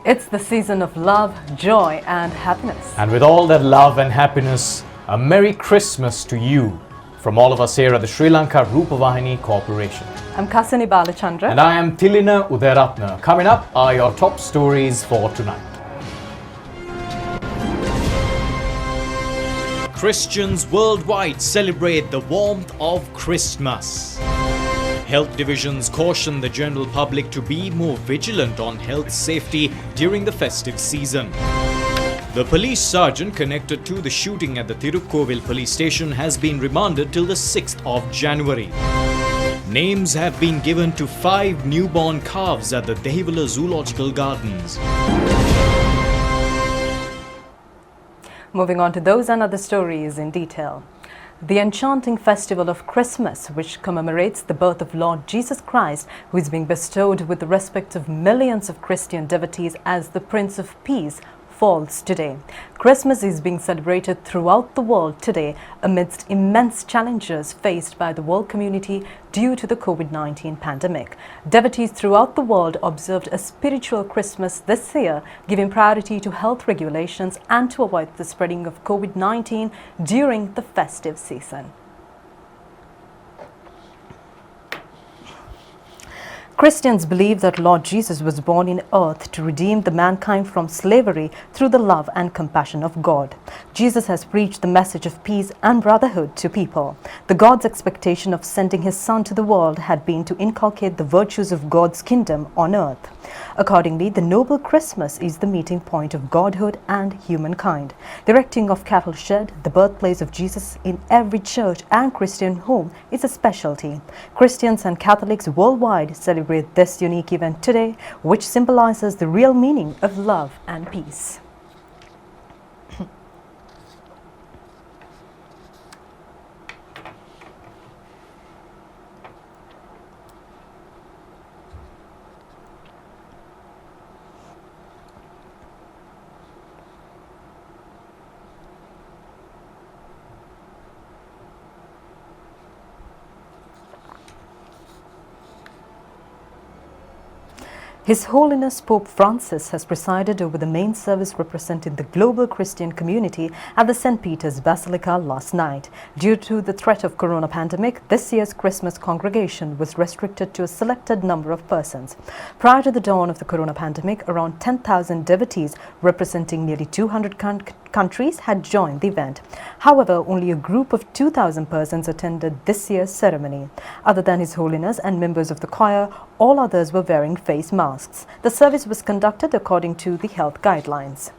It's the season of love, joy and happiness. And with all that love and happiness, a Merry Christmas to you from all of us here at the Sri Lanka Rupavahini Corporation. I'm Kasani Balachandra. And I am Tilina Udayaratna. Coming up are your top stories for tonight. Christians worldwide celebrate the warmth of Christmas. Health divisions caution the general public to be more vigilant on health safety during the festive season. The police sergeant connected to the shooting at the Tirukkovil police station has been remanded till the 6th of January. Names have been given to 5 newborn calves at the Dehiwala Zoological Gardens. Moving on to those and other stories in detail. The enchanting festival of Christmas, which commemorates the birth of Lord Jesus Christ, who is being bestowed with the respect of millions of Christian devotees as the Prince of Peace, falls today. Christmas is being celebrated throughout the world today amidst immense challenges faced by the world community due to the COVID-19 pandemic. Devotees throughout the world observed a spiritual Christmas this year, giving priority to health regulations and to avoid the spreading of COVID-19 during the festive season. Christians believe that Lord Jesus was born in earth to redeem the mankind from slavery through the love and compassion of God. Jesus has preached the message of peace and brotherhood to people. The God's expectation of sending his son to the world had been to inculcate the virtues of God's kingdom on earth. Accordingly, the noble Christmas is the meeting point of godhood and humankind. The erecting of cattle shed, the birthplace of Jesus, in every church and Christian home is a specialty. Christians and Catholics worldwide celebrate this unique event today, which symbolizes the real meaning of love and peace. His Holiness Pope Francis has presided over the main service representing the global Christian community at the St. Peter's Basilica last night. Due to the threat of corona pandemic, this year's Christmas congregation was restricted to a selected number of persons. Prior to the dawn of the corona pandemic, around 10,000 devotees representing nearly 200 countries had joined the event. However, only a group of 2,000 persons attended this year's ceremony. Other than His Holiness and members of the choir, all others were wearing face masks. The service was conducted according to the health guidelines.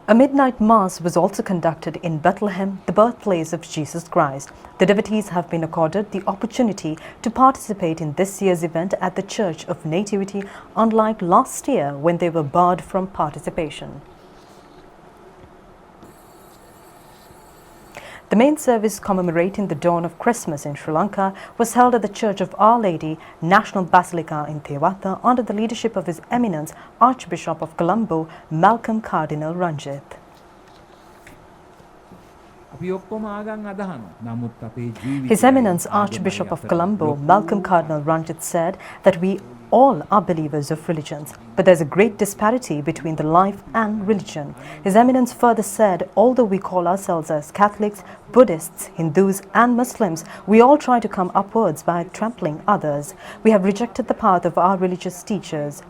A midnight mass was also conducted in Bethlehem, the birthplace of Jesus Christ. The devotees have been accorded the opportunity to participate in this year's event at the Church of Nativity, unlike last year when they were barred from participation. The main service commemorating the dawn of Christmas in Sri Lanka was held at the Church of Our Lady, National Basilica in Theravada under the leadership of His Eminence Archbishop of Colombo, Malcolm Cardinal Ranjit. His Eminence Archbishop of Colombo, Malcolm Cardinal Ranjit, said that we all are believers of religions, but there's a great disparity between the life and religion. His Eminence further said, although we call ourselves as Catholics, Buddhists, Hindus and Muslims, we all try to come upwards by trampling others. We have rejected the path of our religious teachers.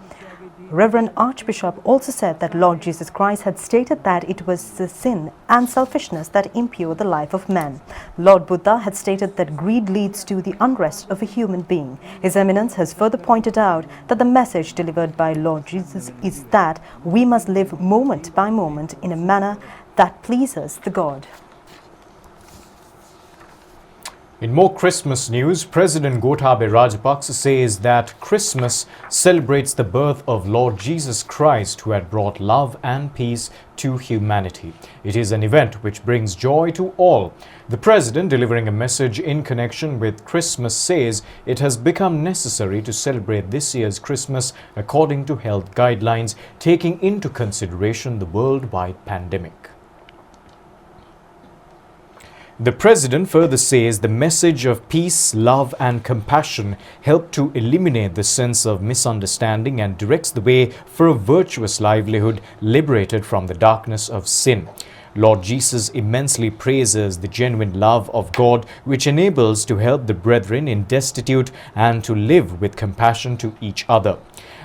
Reverend Archbishop also said that Lord Jesus Christ had stated that it was the sin and selfishness that impure the life of man. Lord Buddha had stated that greed leads to the unrest of a human being. His Eminence has further pointed out that the message delivered by Lord Jesus is that we must live moment by moment in a manner that pleases the God. In more Christmas news, President Gotabaya Rajapaksa says that Christmas celebrates the birth of Lord Jesus Christ, who had brought love and peace to humanity. It is an event which brings joy to all. The President, delivering a message in connection with Christmas, says it has become necessary to celebrate this year's Christmas according to health guidelines, taking into consideration the worldwide pandemic. The President further says the message of peace, love and compassion help to eliminate the sense of misunderstanding and directs the way for a virtuous livelihood liberated from the darkness of sin. Lord Jesus immensely praises the genuine love of God, which enables to help the brethren in destitute and to live with compassion to each other.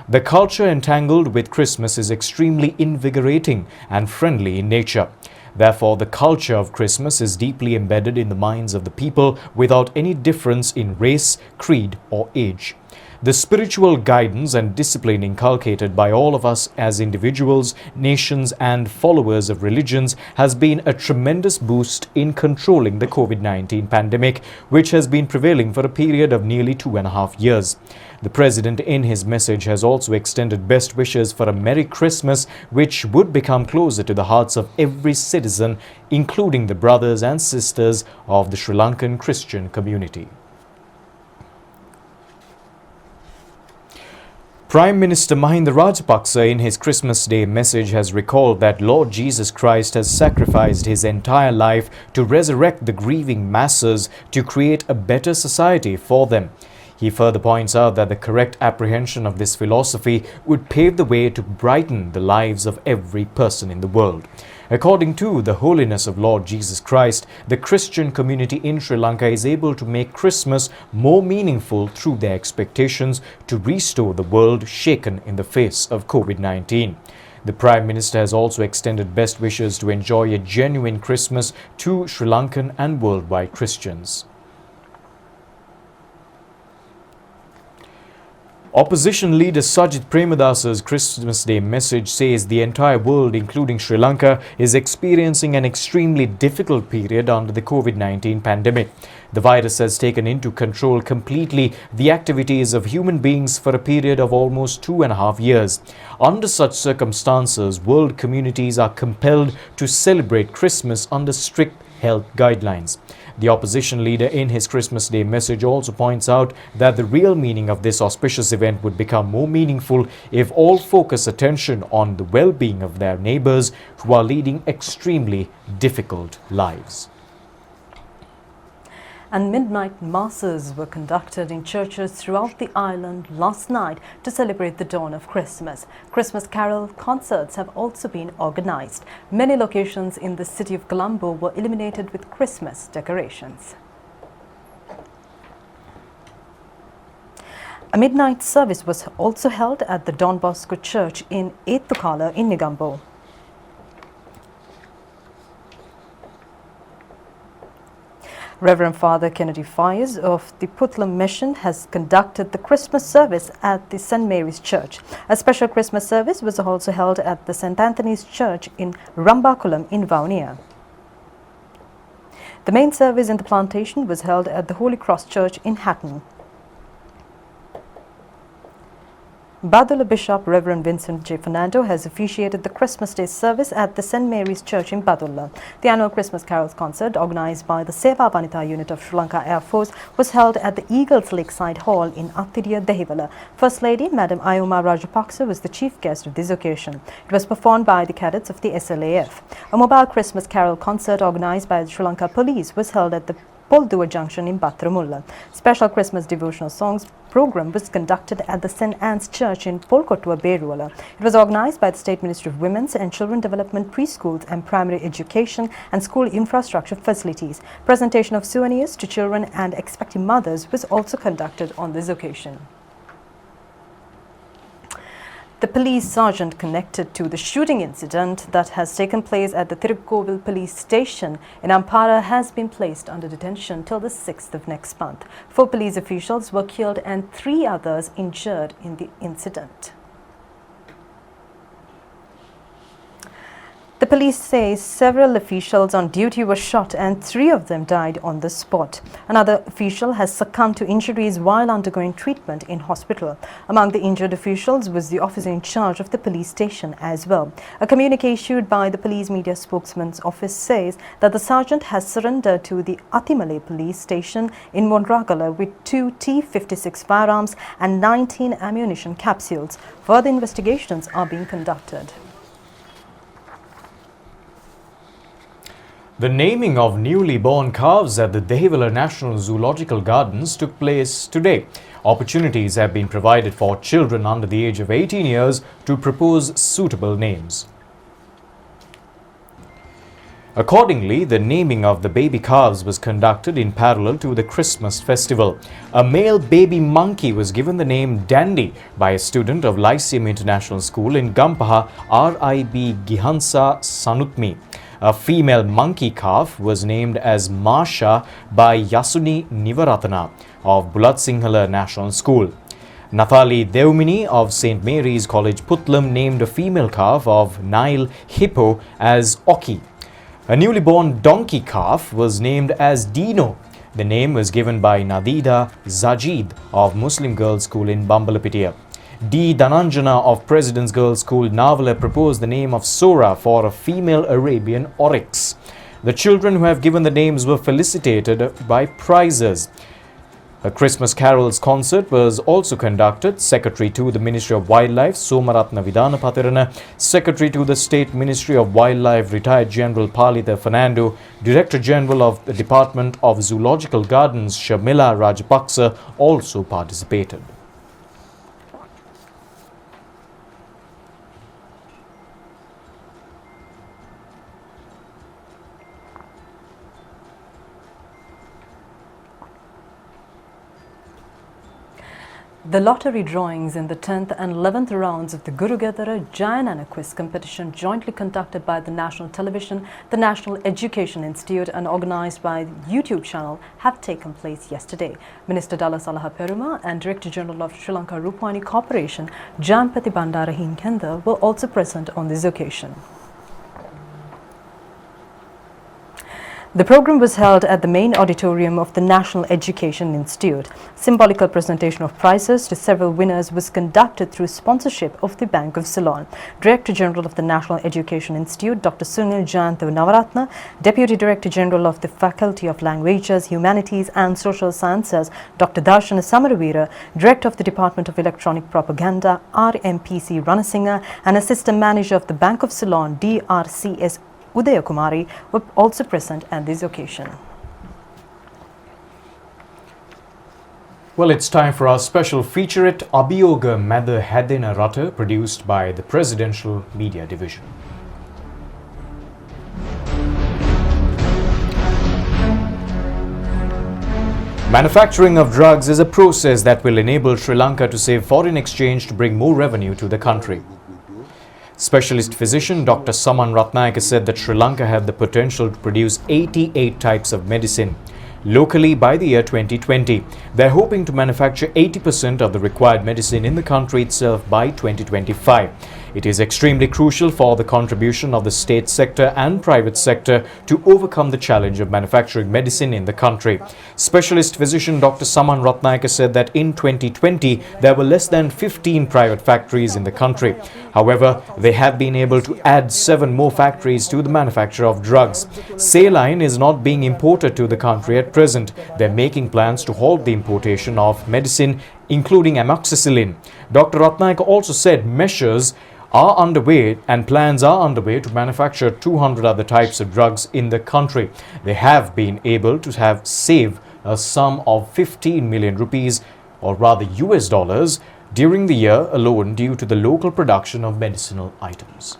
The culture entangled with Christmas is extremely invigorating and friendly in nature. Therefore, the culture of Christmas is deeply embedded in the minds of the people without any difference in race, creed or age. The spiritual guidance and discipline inculcated by all of us as individuals, nations and followers of religions has been a tremendous boost in controlling the COVID-19 pandemic, which has been prevailing for a period of nearly 2.5 years. The President in his message has also extended best wishes for a Merry Christmas, which would become closer to the hearts of every citizen, including the brothers and sisters of the Sri Lankan Christian community. Prime Minister Mahinda Rajapaksa in his Christmas Day message has recalled that Lord Jesus Christ has sacrificed his entire life to resurrect the grieving masses to create a better society for them. He further points out that the correct apprehension of this philosophy would pave the way to brighten the lives of every person in the world. According to the holiness of Lord Jesus Christ, the Christian community in Sri Lanka is able to make Christmas more meaningful through their expectations to restore the world shaken in the face of COVID-19. The Prime Minister has also extended best wishes to enjoy a genuine Christmas to Sri Lankan and worldwide Christians. Opposition leader Sajith Premadasa's Christmas Day message says the entire world, including Sri Lanka, is experiencing an extremely difficult period under the COVID-19 pandemic. The virus has taken into control completely the activities of human beings for a period of almost 2.5 years. Under such circumstances, world communities are compelled to celebrate Christmas under strict health guidelines. The opposition leader in his Christmas Day message also points out that the real meaning of this auspicious event would become more meaningful if all focus attention on the well-being of their neighbors who are leading extremely difficult lives. And midnight masses were conducted in churches throughout the island last night to celebrate the dawn of Christmas. Christmas carol concerts have also been organized. Many locations in the city of Colombo were illuminated with Christmas decorations. A midnight service was also held at the Don Bosco Church in Ettukala in Negombo. Reverend Father Kennedy Fires of the Putlam Mission has conducted the Christmas service at the St. Mary's Church. A special Christmas service was also held at the St. Anthony's Church in Rambakulam in Vaunia. The main service in the plantation was held at the Holy Cross Church in Hatton. Badulla Bishop Reverend Vincent J. Fernando has officiated the Christmas Day service at the St. Mary's Church in Badulla. The annual Christmas Carols concert, organized by the Seva Vanita unit of Sri Lanka Air Force, was held at the Eagles Lakeside Hall in Athidiya, Dehiwala. First Lady Madam Ayuma Rajapaksa was the chief guest of this occasion. It was performed by the cadets of the SLAF. A mobile Christmas Carol concert organized by the Sri Lanka Police was held at the Poldua Junction in Batramulla. Special Christmas devotional songs program was conducted at the St. Anne's Church in Polkotua, Beruala. It was organized by the State Ministry of Women's and Children Development, Preschools and Primary Education and School Infrastructure Facilities. Presentation of souvenirs to children and expecting mothers was also conducted on this occasion. The police sergeant connected to the shooting incident that has taken place at the Tirukkovil police station in Ampara has been placed under detention till the 6th of next month. 4 police officials were killed and 3 others injured in the incident. The police say several officials on duty were shot and 3 of them died on the spot. Another official has succumbed to injuries while undergoing treatment in hospital. Among the injured officials was the officer in charge of the police station as well. A communique issued by the police media spokesman's office says that the sergeant has surrendered to the Atimale police station in Monragala with 2 T-56 firearms and 19 ammunition capsules. Further investigations are being conducted. The naming of newly born calves at the Dehiwala National Zoological Gardens took place today. Opportunities have been provided for children under the age of 18 years to propose suitable names. Accordingly, the naming of the baby calves was conducted in parallel to the Christmas festival. A male baby monkey was given the name Dandy by a student of Lyceum International School in Gampaha, RIB Gihansa Sanutmi. A female monkey calf was named as Marsha by Yasuni Nivaratana of Bulat Sinhala National School. Nathali Deumini of St. Mary's College Putlam named a female calf of Nile Hippo as Oki. A newly born donkey calf was named as Dino. The name was given by Nadida Zajid of Muslim Girls School in Bambalapitiya. D. Dhananjana of President's Girls School, Navala, proposed the name of Sora for a female Arabian oryx. The children who have given the names were felicitated by prizes. A Christmas carols concert was also conducted. Secretary to the Ministry of Wildlife, Somaratna Vidanapatirana, Secretary to the State Ministry of Wildlife, Retired General Palita Fernando, Director General of the Department of Zoological Gardens, Shamila Rajapaksa, also participated. The lottery drawings in the 10th and 11th rounds of the Gurugadara Jayanana Quiz competition, jointly conducted by the National Television, the National Education Institute and organised by the YouTube channel, have taken place yesterday. Minister Dala Salaha Peruma and Director General of Sri Lanka Rupavahini Corporation, Jampati Bandarahin Kenda, were also present on this occasion. The program was held at the main auditorium of the National Education Institute. Symbolical presentation of prizes to several winners was conducted through sponsorship of the Bank of Ceylon. Director General of the National Education Institute, Dr. Sunil Jayanthu Navaratna, Deputy Director General of the Faculty of Languages, Humanities and Social Sciences, Dr. Darshana Samaravira, Director of the Department of Electronic Propaganda, RMPC Ranasinghe, and Assistant Manager of the Bank of Ceylon, DRCS Udaya Kumari, were also present at this occasion. Well, it's time for our special featurette, Abhiyoga Matha Hadena Rata, produced by the Presidential Media Division. Manufacturing of drugs is a process that will enable Sri Lanka to save foreign exchange to bring more revenue to the country. Specialist physician Dr. Saman Ratnayaka said that Sri Lanka had the potential to produce 88 types of medicine. Locally, by the year 2020, they're hoping to manufacture 80% of the required medicine in the country itself by 2025. It is extremely crucial for the contribution of the state sector and private sector to overcome the challenge of manufacturing medicine in the country. Specialist physician Dr. Saman Ratnayaka said that in 2020, there were less than 15 private factories in the country. However, they have been able to add 7 more factories to the manufacture of drugs. Saline is not being imported to the country at present. They're making plans to halt the importation of medicine, including amoxicillin. Dr. Ratnayaka also said measures are underway and plans are underway to manufacture 200 other types of drugs in the country. They have been able to save a sum of 15 million rupees, or rather US dollars, during the year alone due to the local production of medicinal items.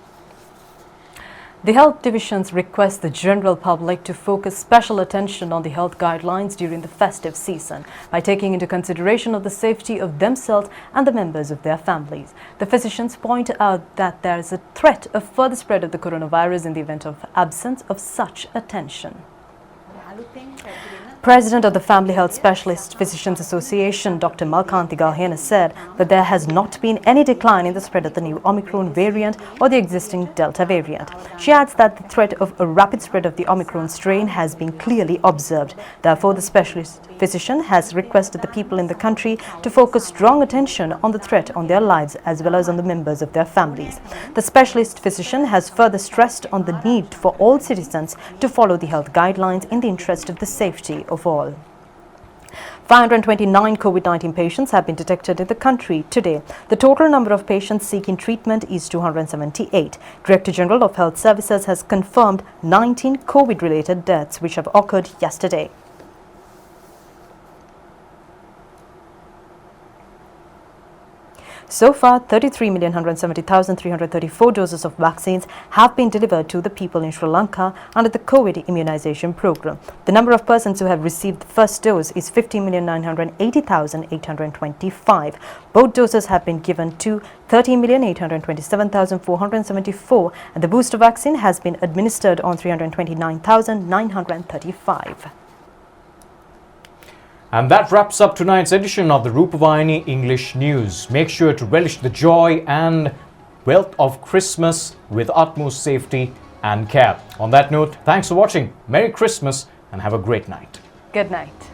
The health divisions request the general public to focus special attention on the health guidelines during the festive season by taking into consideration of the safety of themselves and the members of their families. The physicians point out that there is a threat of further spread of the coronavirus in the event of absence of such attention. President of the Family Health Specialist Physicians Association, Dr. Rupavahini, said that there has not been any decline in the spread of the new Omicron variant or the existing Delta variant. She adds that the threat of a rapid spread of the Omicron strain has been clearly observed. Therefore, the specialist physician has requested the people in the country to focus strong attention on the threat on their lives as well as on the members of their families. The specialist physician has further stressed on the need for all citizens to follow the health guidelines in the interest of the safety of all. 529 COVID-19 patients have been detected in the country today. The total number of patients seeking treatment is 278. Director General of Health Services has confirmed 19 COVID-related deaths which have occurred yesterday. So far, 33,170,334 doses of vaccines have been delivered to the people in Sri Lanka under the COVID immunization program. The number of persons who have received the first dose is 50,980,825. Both doses have been given to 30,827,474 and the booster vaccine has been administered on 329,935. And that wraps up tonight's edition of the Rupavahini English News. Make sure to relish the joy and wealth of Christmas with utmost safety and care. On that note, thanks for watching. Merry Christmas and have a great night. Good night.